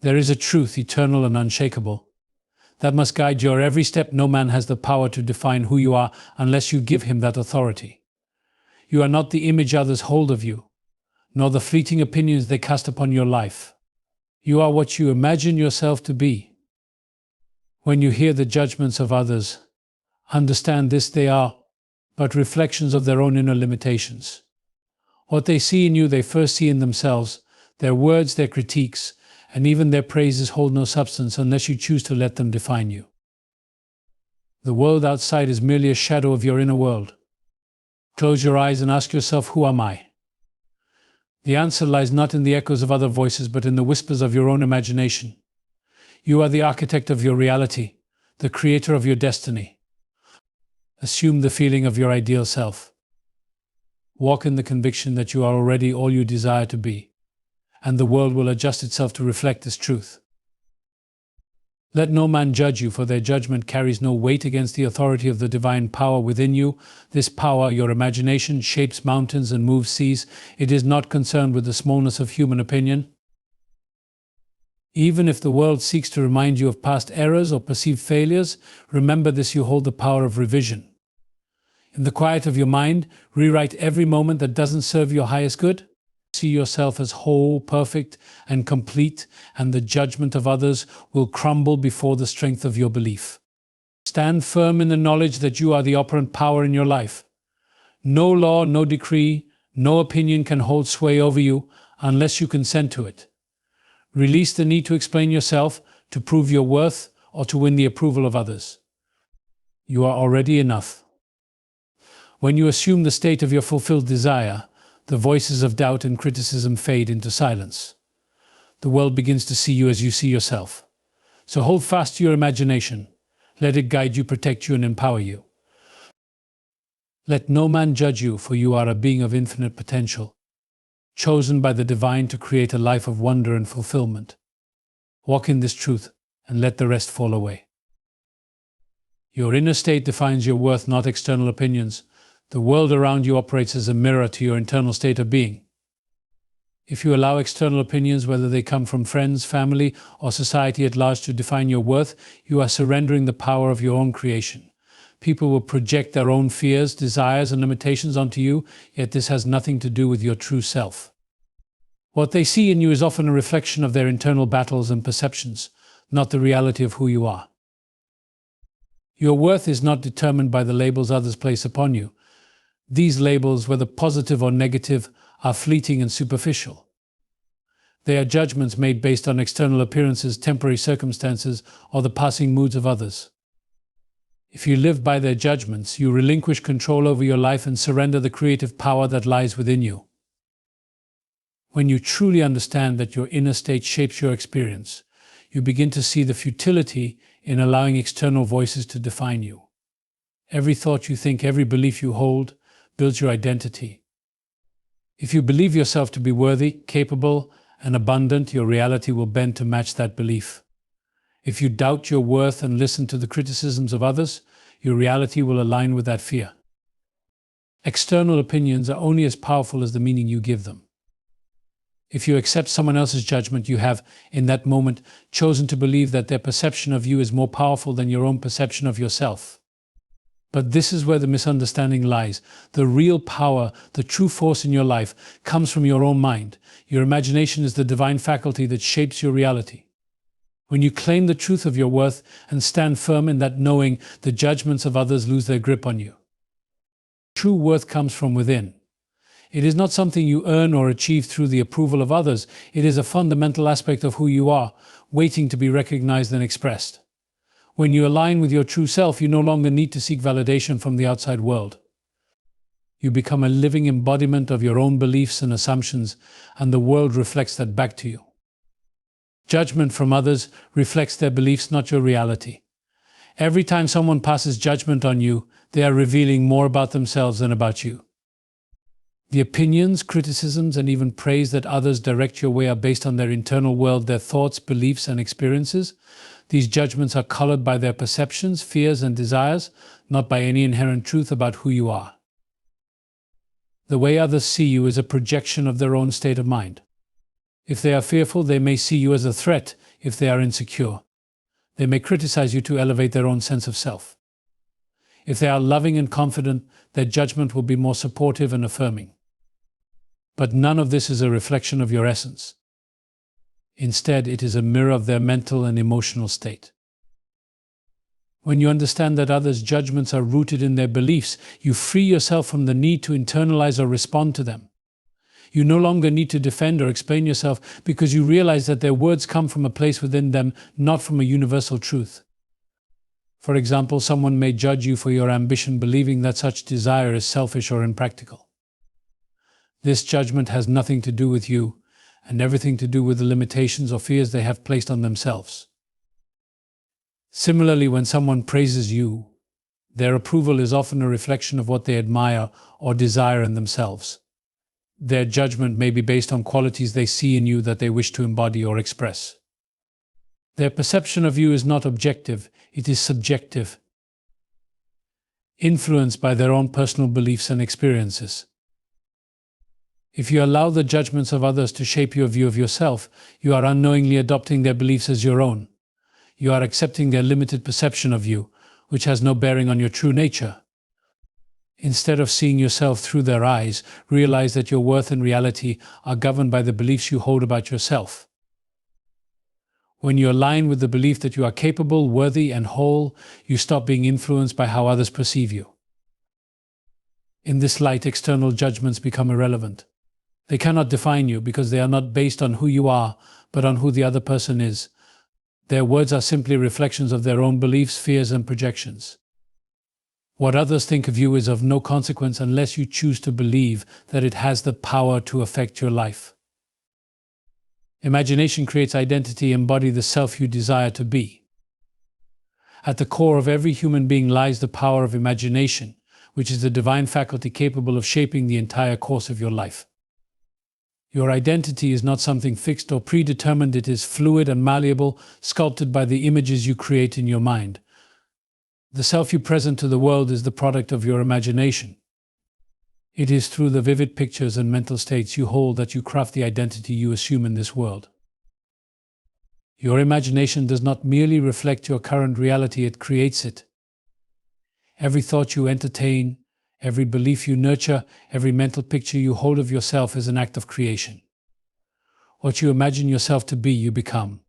There is a truth eternal and unshakable that must guide your every step. No man has the power to define who you are unless you give him that authority. You are not the image others hold of you, nor the fleeting opinions they cast upon your life. You are what you imagine yourself to be. When you hear the judgments of others, understand this: they are but reflections of their own inner limitations. What they see in you, they first see in themselves. Their words, their critiques, and even their praises hold no substance unless you choose to let them define you. The world outside is merely a shadow of your inner world. Close your eyes and ask yourself, who am I? The answer lies not in the echoes of other voices, but in the whispers of your own imagination. You are the architect of your reality, the creator of your destiny. Assume the feeling of your ideal self. Walk in the conviction that you are already all you desire to be, and the world will adjust itself to reflect this truth. Let no man judge you, for their judgment carries no weight against the authority of the divine power within you. This power, your imagination, shapes mountains and moves seas. It is not concerned with the smallness of human opinion. Even if the world seeks to remind you of past errors or perceived failures, remember this: you hold the power of revision. In the quiet of your mind, rewrite every moment that doesn't serve your highest good. See yourself as whole, perfect, and complete, and the judgment of others will crumble before the strength of your belief. Stand firm in the knowledge that you are the operant power in your life. No law, no decree, no opinion can hold sway over you unless you consent to it. Release the need to explain yourself, to prove your worth, or to win the approval of others. You are already enough. When you assume the state of your fulfilled desire, the voices of doubt and criticism fade into silence. The world begins to see you as you see yourself. So hold fast to your imagination. Let it guide you, protect you, and empower you. Let no man judge you, for you are a being of infinite potential, chosen by the divine to create a life of wonder and fulfillment. Walk in this truth and let the rest fall away. Your inner state defines your worth, not external opinions. The world around you operates as a mirror to your internal state of being. If you allow external opinions, whether they come from friends, family, or society at large, to define your worth, you are surrendering the power of your own creation. People will project their own fears, desires, and limitations onto you, yet this has nothing to do with your true self. What they see in you is often a reflection of their internal battles and perceptions, not the reality of who you are. Your worth is not determined by the labels others place upon you. These labels, whether positive or negative, are fleeting and superficial. They are judgments made based on external appearances, temporary circumstances, or the passing moods of others. If you live by their judgments, you relinquish control over your life and surrender the creative power that lies within you. When you truly understand that your inner state shapes your experience, you begin to see the futility in allowing external voices to define you. Every thought you think, every belief you hold, builds your identity. If you believe yourself to be worthy, capable, and abundant, your reality will bend to match that belief. If you doubt your worth and listen to the criticisms of others, your reality will align with that fear. External opinions are only as powerful as the meaning you give them. If you accept someone else's judgment, you have, in that moment, chosen to believe that their perception of you is more powerful than your own perception of yourself. But this is where the misunderstanding lies. The real power, the true force in your life, comes from your own mind. Your imagination is the divine faculty that shapes your reality. When you claim the truth of your worth and stand firm in that knowing, the judgments of others lose their grip on you. True worth comes from within. It is not something you earn or achieve through the approval of others. It is a fundamental aspect of who you are, waiting to be recognized and expressed. When you align with your true self, you no longer need to seek validation from the outside world. You become a living embodiment of your own beliefs and assumptions, and the world reflects that back to you. Judgment from others reflects their beliefs, not your reality. Every time someone passes judgment on you, they are revealing more about themselves than about you. The opinions, criticisms, and even praise that others direct your way are based on their internal world, their thoughts, beliefs, and experiences. These judgments are colored by their perceptions, fears, and desires, not by any inherent truth about who you are. The way others see you is a projection of their own state of mind. If they are fearful, they may see you as a threat. if they are insecure. They may criticize you to elevate their own sense of self. If they are loving and confident, their judgment will be more supportive and affirming. But none of this is a reflection of your essence. Instead, it is a mirror of their mental and emotional state. When you understand that others' judgments are rooted in their beliefs, you free yourself from the need to internalize or respond to them. You no longer need to defend or explain yourself because you realize that their words come from a place within them, not from a universal truth. For example, someone may judge you for your ambition, believing that such desire is selfish or impractical. This judgment has nothing to do with you and everything to do with the limitations or fears they have placed on themselves. Similarly, when someone praises you, their approval is often a reflection of what they admire or desire in themselves. Their judgment may be based on qualities they see in you that they wish to embody or express. Their perception of you is not objective, it is subjective, influenced by their own personal beliefs and experiences. If you allow the judgments of others to shape your view of yourself, you are unknowingly adopting their beliefs as your own. You are accepting their limited perception of you, which has no bearing on your true nature. Instead of seeing yourself through their eyes, realize that your worth and reality are governed by the beliefs you hold about yourself. When you align with the belief that you are capable, worthy, and whole, you stop being influenced by how others perceive you. In this light, external judgments become irrelevant. They cannot define you because they are not based on who you are, but on who the other person is. Their words are simply reflections of their own beliefs, fears, and projections. What others think of you is of no consequence unless you choose to believe that it has the power to affect your life. Imagination creates identity, embody the self you desire to be. At the core of every human being lies the power of imagination, which is the divine faculty capable of shaping the entire course of your life. Your identity is not something fixed or predetermined, it is fluid and malleable, sculpted by the images you create in your mind. The self you present to the world is the product of your imagination. It is through the vivid pictures and mental states you hold that you craft the identity you assume in this world. Your imagination does not merely reflect your current reality, it creates it. Every thought you entertain, every belief you nurture, every mental picture you hold of yourself is an act of creation. What you imagine yourself to be, you become.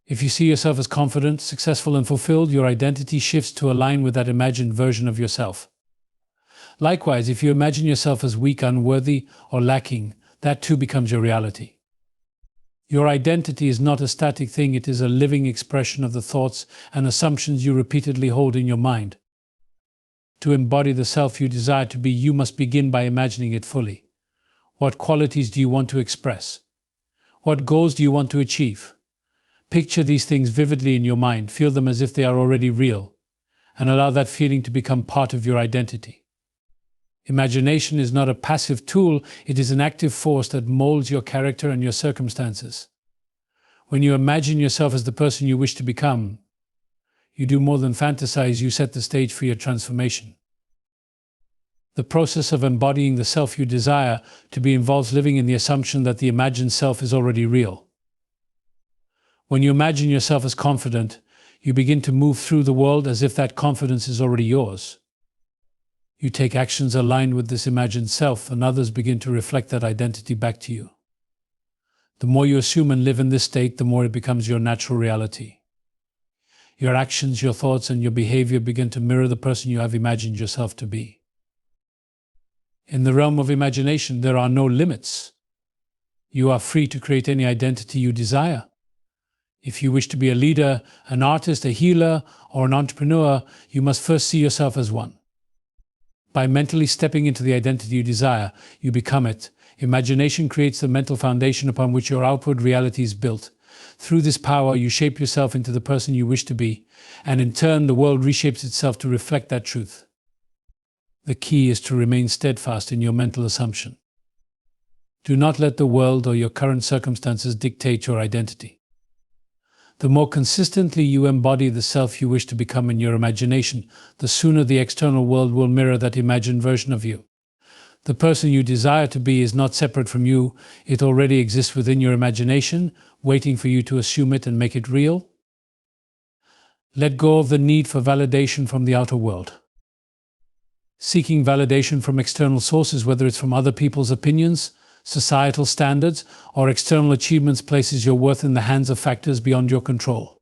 If you see yourself as confident, successful, and fulfilled, your identity shifts to align with that imagined version of yourself. Likewise, if you imagine yourself as weak, unworthy, or lacking, that too becomes your reality. Your identity is not a static thing, it is a living expression of the thoughts and assumptions you repeatedly hold in your mind. To embody the self you desire to be, you must begin by imagining it fully. What qualities do you want to express? What goals do you want to achieve? Picture these things vividly in your mind, feel them as if they are already real, and allow that feeling to become part of your identity. Imagination is not a passive tool, it is an active force that molds your character and your circumstances. When you imagine yourself as the person you wish to become, you do more than fantasize, you set the stage for your transformation. The process of embodying the self you desire to be involves living in the assumption that the imagined self is already real. When you imagine yourself as confident, you begin to move through the world as if that confidence is already yours. You take actions aligned with this imagined self, and others begin to reflect that identity back to you. The more you assume and live in this state, the more it becomes your natural reality. Your actions, your thoughts, and your behavior begin to mirror the person you have imagined yourself to be. In the realm of imagination, there are no limits. You are free to create any identity you desire. If you wish to be a leader, an artist, a healer, or an entrepreneur, you must first see yourself as one. By mentally stepping into the identity you desire, you become it. Imagination creates the mental foundation upon which your outward reality is built. Through this power, you shape yourself into the person you wish to be, and in turn, the world reshapes itself to reflect that truth. The key is to remain steadfast in your mental assumption. Do not let the world or your current circumstances dictate your identity. The more consistently you embody the self you wish to become in your imagination, the sooner the external world will mirror that imagined version of you. The person you desire to be is not separate from you. It already exists within your imagination, waiting for you to assume it and make it real. Let go of the need for validation from the outer world. Seeking validation from external sources, whether it's from other people's opinions, societal standards, or external achievements, places your worth in the hands of factors beyond your control.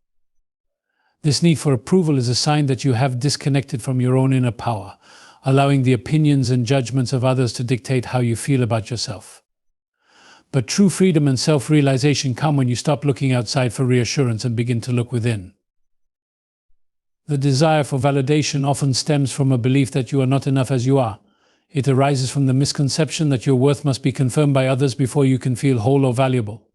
This need for approval is a sign that you have disconnected from your own inner power, allowing the opinions and judgments of others to dictate how you feel about yourself. But true freedom and self-realization come when you stop looking outside for reassurance and begin to look within. The desire for validation often stems from a belief that you are not enough as you are. It arises from the misconception that your worth must be confirmed by others before you can feel whole or valuable.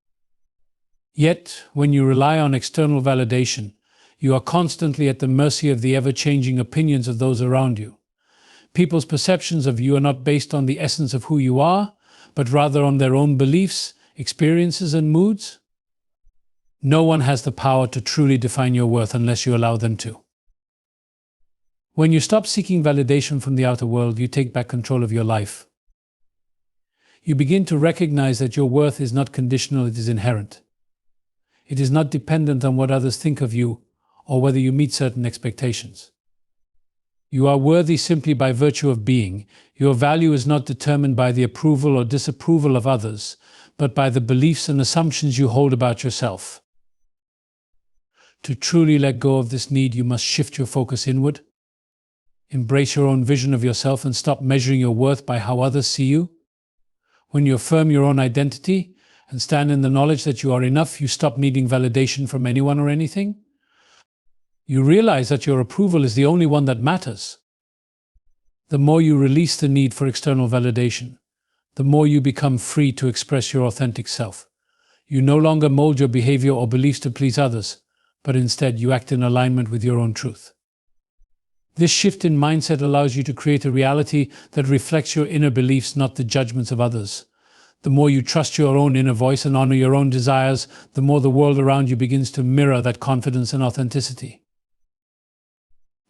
Yet, when you rely on external validation, you are constantly at the mercy of the ever-changing opinions of those around you. People's perceptions of you are not based on the essence of who you are, but rather on their own beliefs, experiences, and moods. No one has the power to truly define your worth unless you allow them to. When you stop seeking validation from the outer world, you take back control of your life. You begin to recognize that your worth is not conditional, it is inherent. It is not dependent on what others think of you or whether you meet certain expectations. You are worthy simply by virtue of being. Your value is not determined by the approval or disapproval of others, but by the beliefs and assumptions you hold about yourself. To truly let go of this need, you must shift your focus inward. Embrace your own vision of yourself and stop measuring your worth by how others see you. When you affirm your own identity and stand in the knowledge that you are enough, you stop needing validation from anyone or anything. You realize that your approval is the only one that matters. The more you release the need for external validation, the more you become free to express your authentic self. You no longer mold your behavior or beliefs to please others, but instead you act in alignment with your own truth. This shift in mindset allows you to create a reality that reflects your inner beliefs, not the judgments of others. The more you trust your own inner voice and honor your own desires, the more the world around you begins to mirror that confidence and authenticity.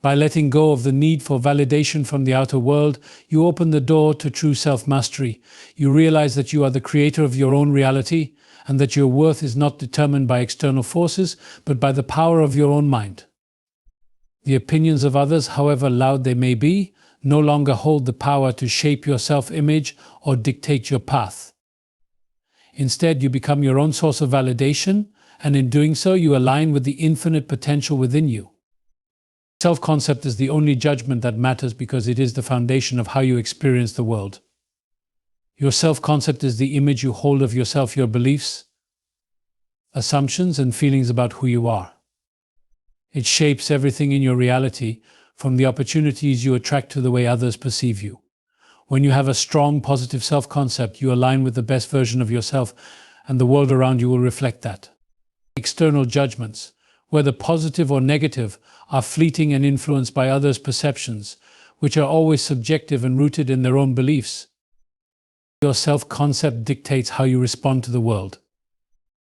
By letting go of the need for validation from the outer world, you open the door to true self-mastery. You realize that you are the creator of your own reality and that your worth is not determined by external forces, but by the power of your own mind. The opinions of others, however loud they may be, no longer hold the power to shape your self-image or dictate your path. Instead, you become your own source of validation, and in doing so, you align with the infinite potential within you. Self-concept is the only judgment that matters because it is the foundation of how you experience the world. Your self-concept is the image you hold of yourself, your beliefs, assumptions, and feelings about who you are. It shapes everything in your reality, from the opportunities you attract to the way others perceive you. When you have a strong, positive self-concept, you align with the best version of yourself, and the world around you will reflect that. External judgments, whether positive or negative, are fleeting and influenced by others' perceptions, which are always subjective and rooted in their own beliefs. Your self-concept dictates how you respond to the world.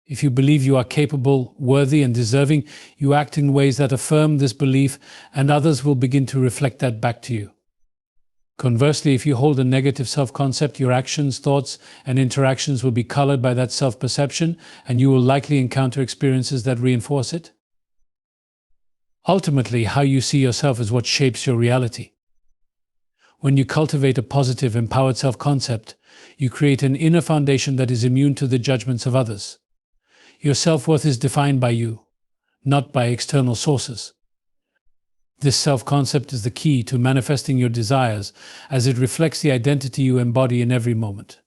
If you believe you are capable, worthy, and deserving, you act in ways that affirm this belief, and others will begin to reflect that back to you. Conversely, if you hold a negative self-concept, your actions, thoughts, and interactions will be colored by that self-perception, and you will likely encounter experiences that reinforce it. Ultimately, how you see yourself is what shapes your reality. When you cultivate a positive, empowered self-concept, you create an inner foundation that is immune to the judgments of others. Your self-worth is defined by you, not by external sources. This self-concept is the key to manifesting your desires, as it reflects the identity you embody in every moment.